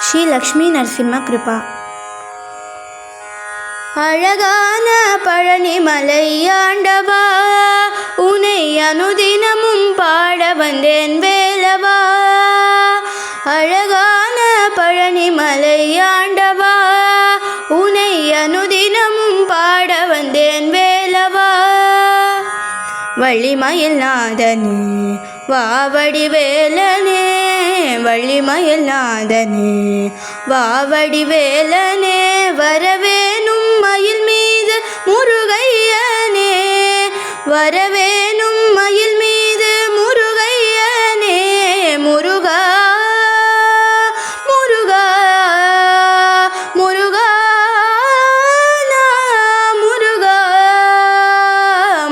ஸ்ரீ லக்ஷ்மி நரசிம்ம கிருபா. அழகான பழனிமலை ஆண்டவா, உனை அனுதினமும் பாட வந்தேன் வேலவா. அழகான பழனிமலை ஆண்டவா, உனை அனுதினமும் பாட வந்தேன் வேலவா. வள்ளிமயில் நாதனே வாவடி வேலனே, வள்ளிமயில் நாதனே வாவடி வேலனே, வரவேணும் மயில் மீது முருகையனே, வரவேணும் மயில் மீது முருகையனே. முருகா முருகா முருகா முருகா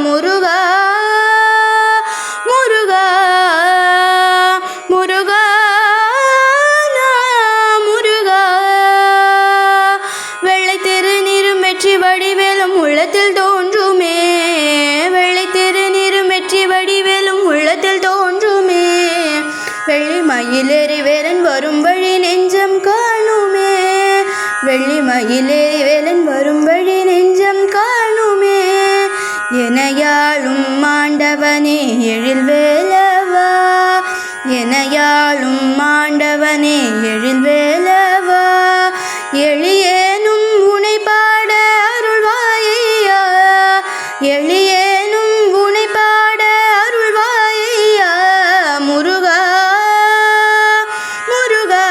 முருகா முருகா முருகா முருகா. வெள்ளை திருநீரும் வெற்றி வடிவேலும் உள்ளத்தில் தோன்றுமே, வெள்ளை திருநீரும் வெற்றி வடிவேலும் உள்ளத்தில் தோன்றுமே. வெள்ளி மயிலேறி வேலன் வரும் வழி நெஞ்சம் காணுமே, வெள்ளி மயிலேறி வேலன் வரும் வழி நெஞ்சம் காணுமே. எனையாளும் ஆண்டவனே எழில் வேலவா, எனையாளும் ஆண்டவனே எழில் வேலவா. எளியேனும் உனை பாட அருள்வாயா, எளியேனும் உனை பாட அருள்வாயா. முருகா முருகா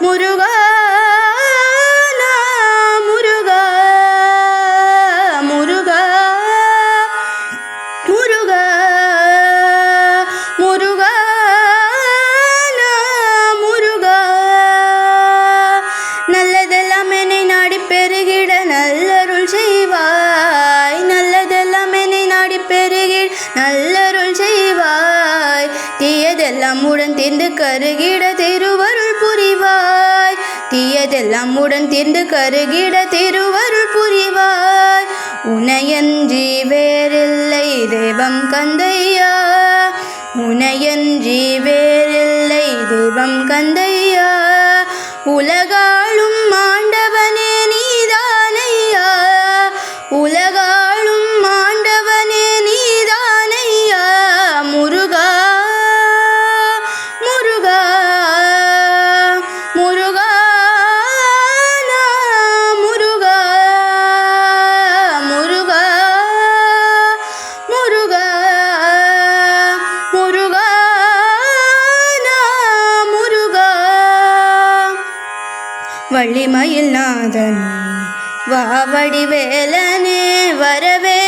முருகா முருகா முருகா முருகா முருகா முருகா. நல்லதெல்லாம் என்னை நாடி பெருகிட நல்லருள் செய்வாய், நல்லதெல்லாம் என்னை நாடி பெருகிட நல்லருள் செய்வாய். தீயதெல்லாம் உடன் தீர்ந்து கருகிட திருவருள் புரிவாய், தீயதெல்லாம் உடன் தீர்ந்து கருகிட திருவருள் புரிவாய். உனையன்றி வேறில்லை தெய்வம் கந்தையா, உனையன்றி வேறில்லை தெய்வம் கந்தையா. உலகாளும் ஆண்டவனே நீதானையா, உலகாளும் ஆண்டவனே நீதானையா. முருகா முருகா முருகா முருகா முருகா முருகா முருகா முருகா. வள்ளிமயில் நாதனே வாவடி வேலனே, வரவே